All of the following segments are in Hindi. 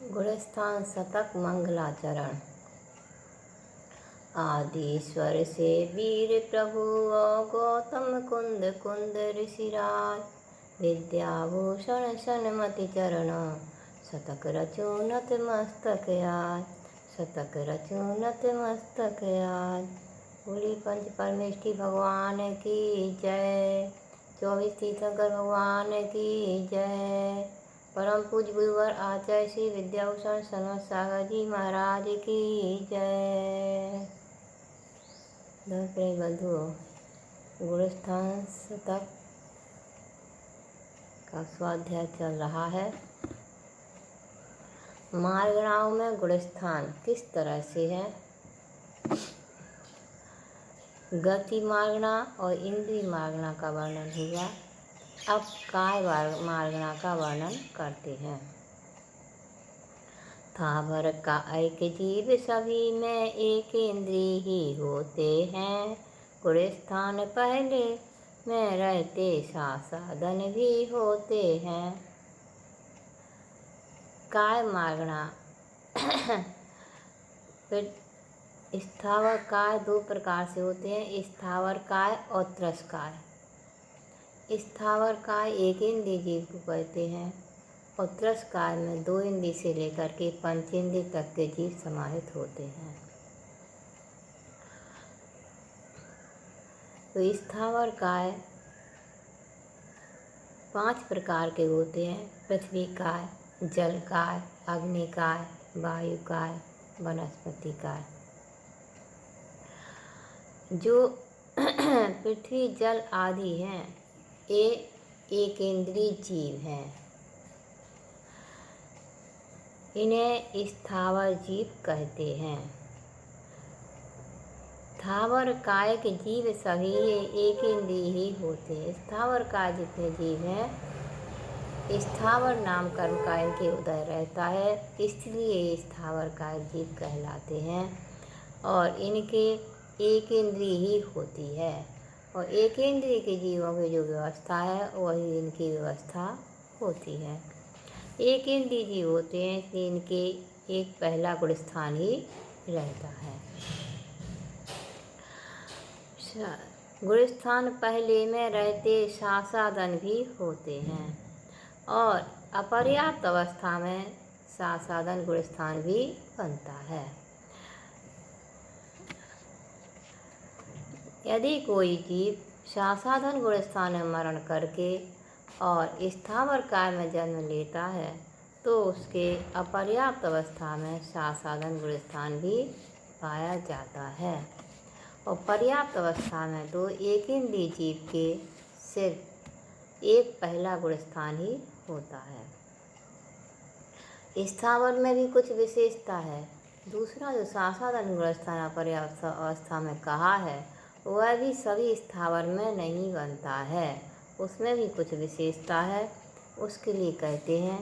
गुणस्थान शतक मंगलाचरण। आदिश्वर से वीर प्रभु और गौतम कुंद कुंद ऋषिराज, विद्याभूषण सन्मति चरण, शतक रचूनत मस्तक आज, शतक रचूनत मस्तक आज। बोली पंच परमेष्ठी भगवान की जय, 24 तीर्थंकर भगवान की जय। परम पूज्य गुरुवर आचार्य श्री विद्याभूषण सन्मत सागर जी महाराज की जय। प्रिय बंधुओं, गुणस्थान शतक का स्वाध्याय चल रहा है। मार्गणाओं में गुणस्थान किस तरह से है। गति मार्गणा और इंद्रिय मार्गणा का वर्णन हुआ। अब काय मार्गणा का वर्णन करते हैं। थावर का एक जीव सभी में एक इंद्रिय ही होते हैं, गुणस्थान पहले में रहते साधन भी होते हैं। काय मार्गणा स्थावर काय दो प्रकार से होते हैं, स्थावर काय और त्रस काय। स्थावर काय एक इंद्रिय जीव को कहते हैं और त्रस काय में 2 इंद्रिय से लेकर के 5 इंद्रिय तक के जीव समाहित होते हैं। तो स्थावर काय 5 प्रकार के होते हैं। पृथ्वी काय, जल काय, अग्नि काय, वायु काय, वनस्पति काय। जो पृथ्वी जल आदि हैं, ये एक इंद्रिय जीव हैं। इन्हें स्थावर जीव कहते हैं। स्थावर काय के जीव सभी एक इंद्रिय ही होते हैं। स्थावर काय जितने जीव हैं, स्थावर नाम कर्म का इनके उदय रहता है, इसलिए स्थावर काय जीव कहलाते हैं। और इनके एक इंद्रिय ही होती है और एक इंद्रिय के जीवों की जो व्यवस्था है वही इनकी व्यवस्था होती है। एक इंद्रिय जीव होते हैं, इसलिए इनके एक पहला गुणस्थान ही रहता है। गुणस्थान पहले में रहते साधन भी होते हैं और अपर्याप्त अवस्था में साधन गुणस्थान भी बनता है। यदि कोई जीव साधन गुणस्थान में मरण करके और स्थावर काय में जन्म लेता है तो उसके अपर्याप्त अवस्था में साधन गुणस्थान भी पाया जाता है और पर्याप्त अवस्था में तो एक इंद्रिय जीव के सिर्फ एक पहला गुणस्थान ही होता है। स्थावर में भी कुछ विशेषता है। दूसरा जो साधन गुणस्थान अपर्याप्त अवस्था में कहा है वह भी सभी स्थावर में नहीं बनता है, उसमें भी कुछ विशेषता है। उसके लिए कहते हैं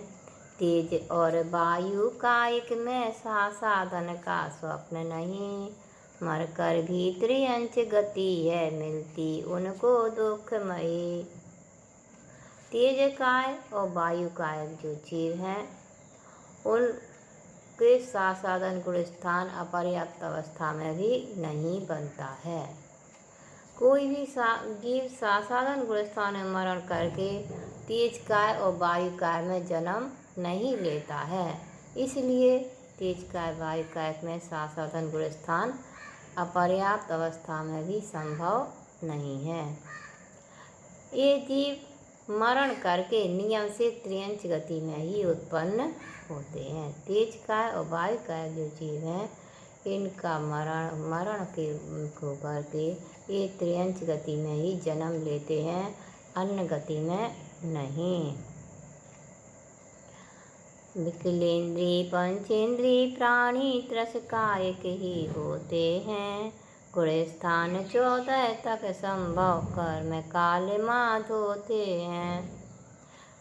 तेज और वायु कायिक में साधन का स्वप्न नहीं, मरकर भी त्रियंच गति है मिलती उनको दुखमयी। तेज काय और वायु कायिक जो जीव हैं उनके साधन गुणस्थान अपर्याप्त अवस्था में भी नहीं बनता है। कोई भी जीव साधन गुणस्थान में मरण करके तेज काय और वायु काय में जन्म नहीं लेता है, इसलिए तेज काय वायु काय में साधन गुणस्थान अपर्याप्त अवस्था में भी संभव नहीं है। ये जीव मरण करके नियम से त्रियंच गति में ही उत्पन्न होते हैं। तेज काय और वायु काय जो जीव हैं इनका मरण के को करके ये त्रियंच गति में ही जन्म लेते हैं, अन्य गति में नहीं। विकलेंद्रिय पंचेंद्रिय प्राणी त्रस कायिक ही होते हैं, गुणस्थान 14 तक संभव कर्म काल माध होते हैं।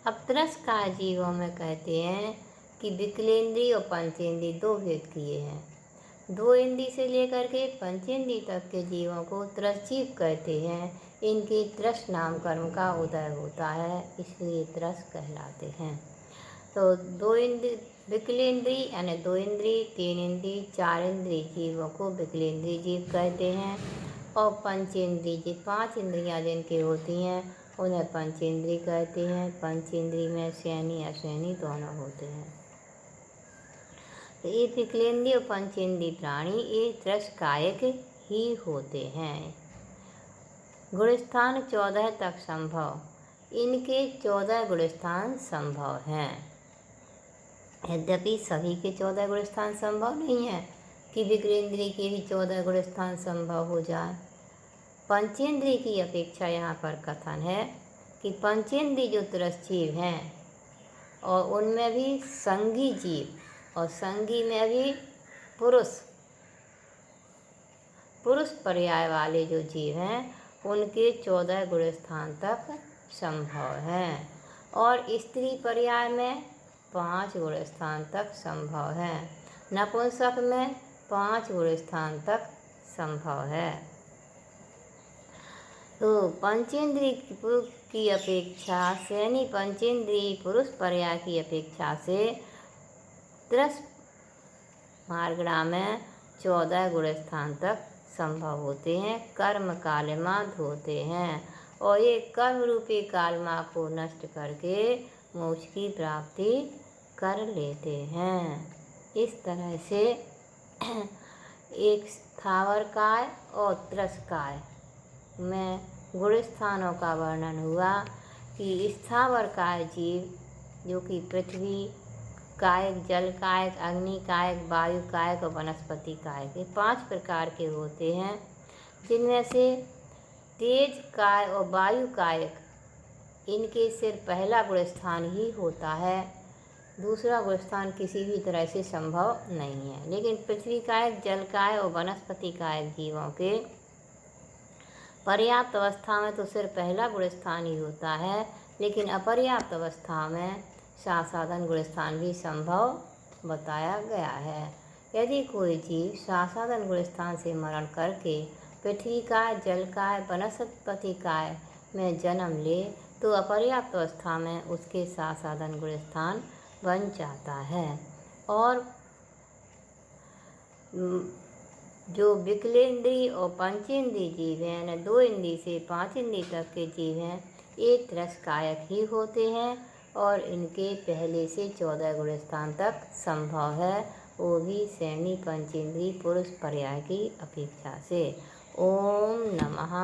अब त्रस काय जीवों में कहते हैं कि विकलेंद्रिय और पंचेंद्रिय 2 भेद किए हैं। 2 इंद्रिय से लेकर के 5 इंद्रिय तक के जीवों को त्रस जीव कहते हैं। इनके त्रस नाम कर्म का उदय होता है, इसलिए त्रस कहलाते हैं। तो 2 इंद्रिय विकलेंद्री यानी 2 इंद्री, 3 इंद्री, 4 इंद्री जीवों को विकलेंद्री जीव कहते हैं। और पंचेंद्री जीव 5 इंद्रियां जिनकी होती हैं उन्हें पंचेंद्री कहते हैं। पंचेंद्री में सैनी असैनी दोनों होते हैं। तो ये विकलेंद्रीय और पंचेंद्रीय प्राणी ये त्रसकायक ही होते हैं। गुणस्थान 14 तक संभव, इनके 14 गुणस्थान संभव हैं। यद्यपि सभी के 14 गुणस्थान संभव नहीं है कि विकलेंद्रीय के भी 14 गुणस्थान संभव हो जाए। पंचेंद्रीय की अपेक्षा यहाँ पर कथन है कि पंचेंद्रीय जो त्रसजीव हैं और उनमें भी संगी जीव, और संगी में भी पुरुष पर्याय वाले जो जीव हैं उनके 14 गुणस्थान तक संभव हैं। और स्त्री पर्याय में 5 गुणस्थान तक संभव है। नपुंसक में 5 गुणस्थान तक संभव है। तो पंचेंद्रीय की अपेक्षा सैनी पंचेंद्रीय पुरुष पर्याय की अपेक्षा से त्रस मार्गणा में 14 गुणस्थान तक संभव होते हैं। कर्म कालिमा होते हैं और ये कर्म रूपी कालिमा को नष्ट करके मोक्ष की प्राप्ति कर लेते हैं। इस तरह से एक स्थावरकाय और त्रसकाय में गुणस्थानों का वर्णन हुआ कि स्थावरकाय जीव जो कि पृथ्वी कायक, जल कायक, अग्नि कायक, वायु कायक और वनस्पति कायक, ये 5 प्रकार के होते हैं। जिनमें से तेज काय और वायु कायक इनके सिर्फ पहला गुणस्थान ही होता है, दूसरा गुणस्थान किसी भी तरह से संभव नहीं है। लेकिन पृथ्वी कायक, जल काय और वनस्पति कायक जीवों के पर्याप्त अवस्था में तो सिर्फ पहला गुणस्थान ही होता है, लेकिन अपर्याप्त अवस्था में सासाधन गुणस्थान भी संभव बताया गया है। यदि कोई जीव सासाधन गुणस्थान से मरण करके पृथ्वी काय, जल काय, वनस्पति काय में जन्म ले तो अपर्याप्त अवस्था में उसके सासाधन गुणस्थान बन जाता है। और जो विकलेंद्रीय और पंचेंद्रीय जीव हैं यानी 2 इंद्रिय से 5 इंद्रिय तक के जीव हैं ये त्रसकायक ही होते हैं और इनके पहले से 14 गुणस्थान तक संभव है, वो भी सैनी पंचेंद्रीय पुरुष पर्याय की अपेक्षा से। ओम नमः।